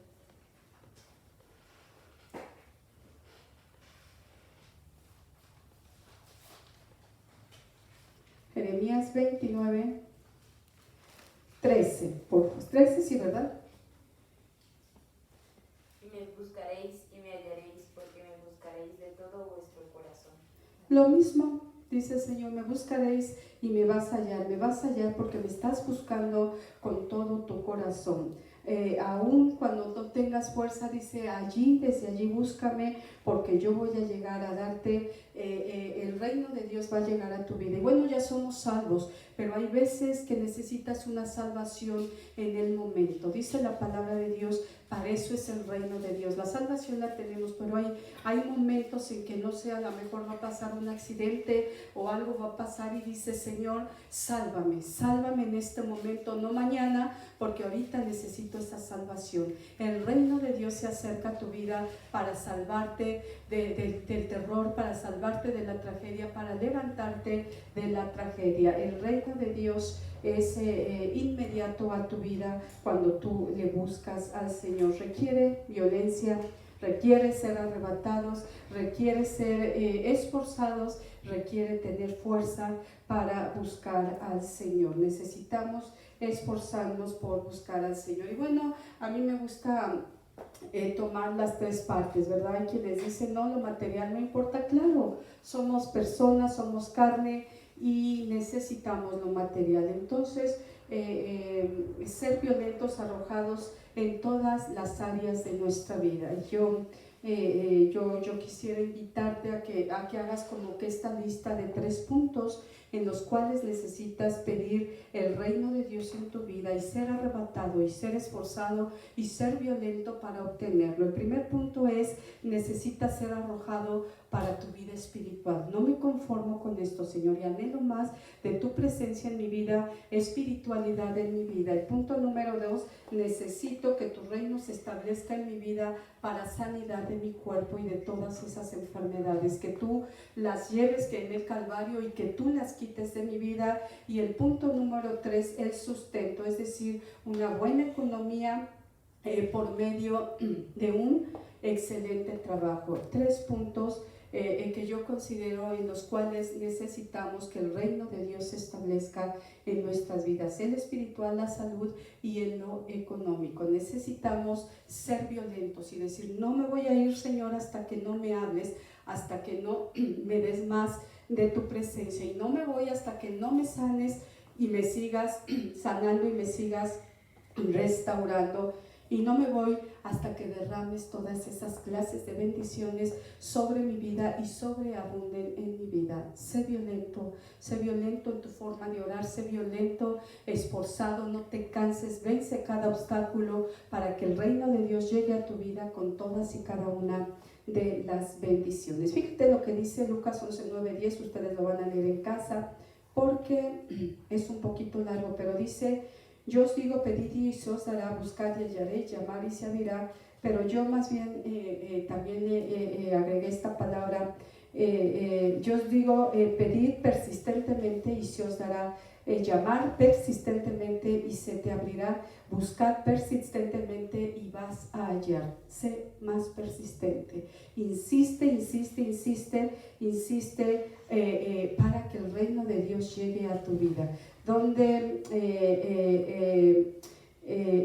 Jeremías 29:13, por favor. 13, sí, ¿verdad? Y me buscaréis y me hallaréis, porque me buscaréis de todo vuestro corazón. Lo mismo dice el Señor, me buscaréis y me vas a hallar porque me estás buscando con todo tu corazón. Aún cuando no tengas fuerza, dice allí, desde allí búscame, porque yo voy a llegar a darte, el reino de Dios va a llegar a tu vida. Y bueno, ya somos salvos, pero hay veces que necesitas una salvación en el momento. Dice la palabra de Dios, para eso es el reino de Dios. La salvación la tenemos, pero hay momentos en que no sé, a lo mejor va a pasar un accidente o algo va a pasar y dice, Señor, sálvame en este momento, no mañana, porque ahorita necesito esa salvación. El reino de Dios se acerca a tu vida para salvarte del terror, para salvarte de la tragedia, para levantarte de la tragedia. El reino de Dios es inmediato a tu vida cuando tú le buscas al Señor. Requiere violencia, requiere ser arrebatados, requiere ser esforzados, requiere tener fuerza para buscar al Señor. Necesitamos esforzarnos por buscar al Señor. Y bueno, a mí me gusta tomar las tres partes, ¿verdad? Hay quienes dicen, no, lo material no importa. Claro, somos personas, somos carne y necesitamos lo material. Entonces, ser violentos, arrojados en todas las áreas de nuestra vida. Yo quisiera invitarte a que hagas como que esta lista de 3 puntos en los cuales necesitas pedir el reino de Dios en tu vida y ser arrebatado y ser esforzado y ser violento para obtenerlo. El primer punto es: necesitas ser arrojado para tu vida espiritual. No me conformo con esto, Señor, y anhelo más de tu presencia en mi vida, espiritualidad en mi vida. El punto número 2, necesito que tu reino se establezca en mi vida para sanidad de mi cuerpo y de todas esas enfermedades, que tú las lleves que en el Calvario y que tú las quites de mi vida. Y el punto número 3, el sustento, es decir, una buena economía por medio de un excelente trabajo. 3 puntos que yo considero en los cuales necesitamos que el reino de Dios se establezca en nuestras vidas, en lo espiritual, la salud y en lo económico. Necesitamos ser violentos y decir: no me voy a ir, Señor, hasta que no me hables, hasta que no me des más de tu presencia, y no me voy hasta que no me sanes y me sigas sanando y me sigas restaurando, y no me voy hasta que derrames todas esas clases de bendiciones sobre mi vida y sobreabunden en mi vida. Sé violento en tu forma de orar, sé violento, esforzado, no te canses, vence cada obstáculo para que el reino de Dios llegue a tu vida con todas y cada una de las bendiciones. Fíjate lo que dice Lucas 11, 9, 10, ustedes lo van a leer en casa porque es un poquito largo, pero dice: yo os digo, pedid y se os dará, buscad y hallaréis, llamad y se abrirá. Pero yo más bien también agregué esta palabra, yo os digo, pedid persistentemente y se os dará, llamar persistentemente y se te abrirá, buscad persistentemente y vas a hallar. Sé más persistente, insiste para que el reino de Dios llegue a tu vida. Donde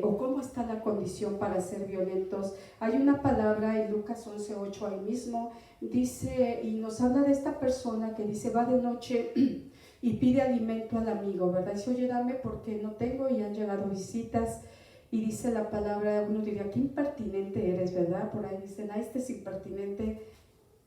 o cómo está la condición para ser violentos. Hay una palabra en Lucas 11:8 ahí mismo, dice, y nos habla de esta persona que dice: va de noche y pide alimento al amigo, ¿verdad? Dice: oye, dame porque no tengo y han llegado visitas. Y dice la palabra, uno diría: qué impertinente eres, ¿verdad? Por ahí dicen: este es impertinente.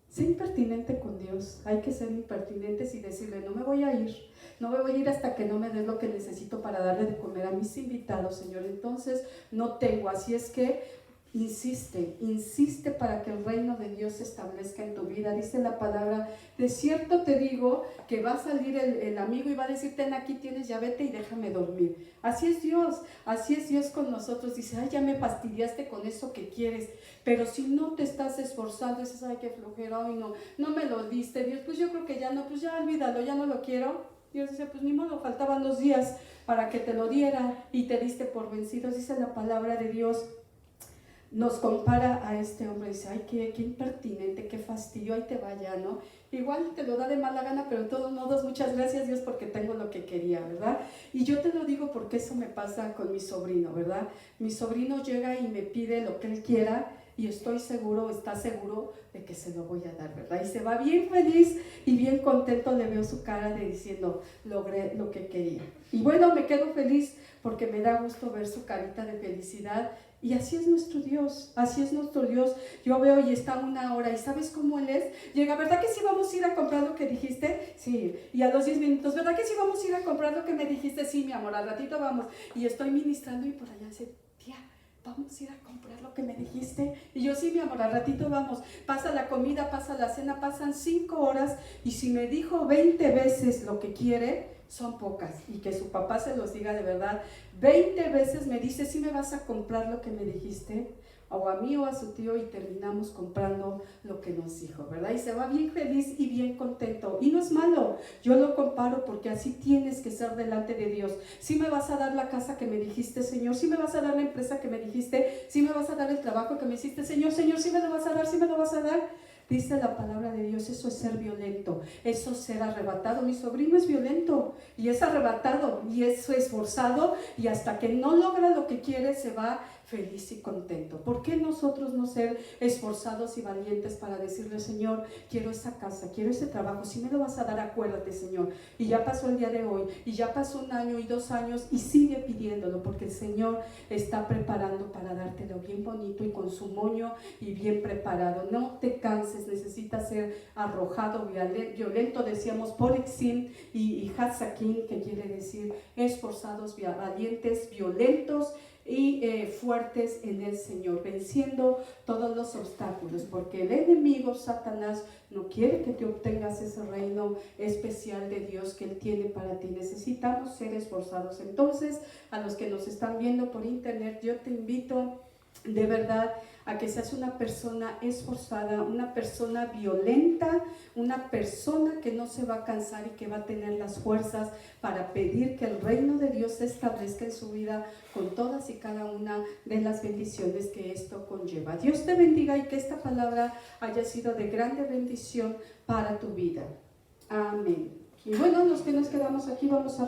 Sé impertinente con Dios. Hay que ser impertinentes y decirle: no me voy a ir hasta que no me des lo que necesito para darle de comer a mis invitados, Señor. Entonces no tengo, así es que insiste para que el reino de Dios se establezca en tu vida. Dice la palabra: de cierto te digo que va a salir el amigo y va a decir: ten, aquí tienes, ya vete y déjame dormir. Así es Dios con nosotros. Dice: ay, ya me fastidiaste con eso que quieres, pero si no te estás esforzando, dices: ay, qué flojera, hoy no me lo diste, Dios, pues yo creo que ya no, pues ya olvídalo, ya no lo quiero. Dios dice: pues ni modo, faltaban 2 días para que te lo diera y te diste por vencido. Dice la palabra de Dios, nos compara a este hombre, dice: ay, qué impertinente, qué fastidio, ahí te vaya, ¿no? Igual te lo da de mala gana, pero de todos modos, muchas gracias, Dios, porque tengo lo que quería, ¿verdad? Y yo te lo digo porque eso me pasa con mi sobrino, ¿verdad? Mi sobrino llega y me pide lo que él quiera y está seguro de que se lo voy a dar, ¿verdad? Y se va bien feliz y bien contento, le veo su cara de diciendo: logré lo que quería. Y bueno, me quedo feliz porque me da gusto ver su carita de felicidad. Y así es nuestro Dios, Yo veo y está 1 hora, y ¿sabes cómo Él es? Llega: ¿verdad que sí vamos a ir a comprar lo que dijiste? Sí. Y a los 10 minutos: ¿verdad que sí vamos a ir a comprar lo que me dijiste? Sí, mi amor, al ratito vamos. Y estoy ministrando y por allá dice: tía, ¿vamos a ir a comprar lo que me dijiste? Y yo: sí, mi amor, al ratito vamos. Pasa la comida, pasa la cena, pasan 5 horas, y si me dijo 20 veces lo que quiere, son pocas, y que su papá se los diga de verdad, 20 veces me dice: ¿sí me vas a comprar lo que me dijiste? O a mí o a su tío, y terminamos comprando lo que nos dijo, ¿verdad? Y se va bien feliz y bien contento, y no es malo. Yo lo comparo porque así tienes que ser delante de Dios. ¿Sí me vas a dar la casa que me dijiste, Señor? ¿Sí me vas a dar la empresa que me dijiste? ¿Sí me vas a dar el trabajo que me hiciste, Señor? Señor, ¿sí me lo vas a dar? ¿Sí me lo vas a dar? Dice la palabra de Dios, eso es ser violento, eso es ser arrebatado. Mi sobrino es violento y es arrebatado y es esforzado, y hasta que no logra lo que quiere se va feliz y contento. ¿Por qué nosotros no ser esforzados y valientes para decirle, Señor, quiero esa casa, quiero ese trabajo, si me lo vas a dar, acuérdate, Señor? Y ya pasó el día de hoy, y ya pasó 1 año y 2 años, y sigue pidiéndolo, porque el Señor está preparando para dártelo bien bonito y con su moño y bien preparado. No te canses, necesitas ser arrojado, violento, decíamos, porexim y hatzakim, que quiere decir esforzados, valientes, violentos y fuertes en el Señor, venciendo todos los obstáculos, porque el enemigo Satanás no quiere que te obtengas ese reino especial de Dios que Él tiene para ti. Necesitamos ser esforzados. Entonces, a los que nos están viendo por internet, yo te invito de verdad a que seas una persona esforzada, una persona violenta, una persona que no se va a cansar y que va a tener las fuerzas para pedir que el reino de Dios se establezca en su vida con todas y cada una de las bendiciones que esto conlleva. Dios te bendiga y que esta palabra haya sido de grande bendición para tu vida. Amén. Y bueno, los que nos quedamos aquí vamos a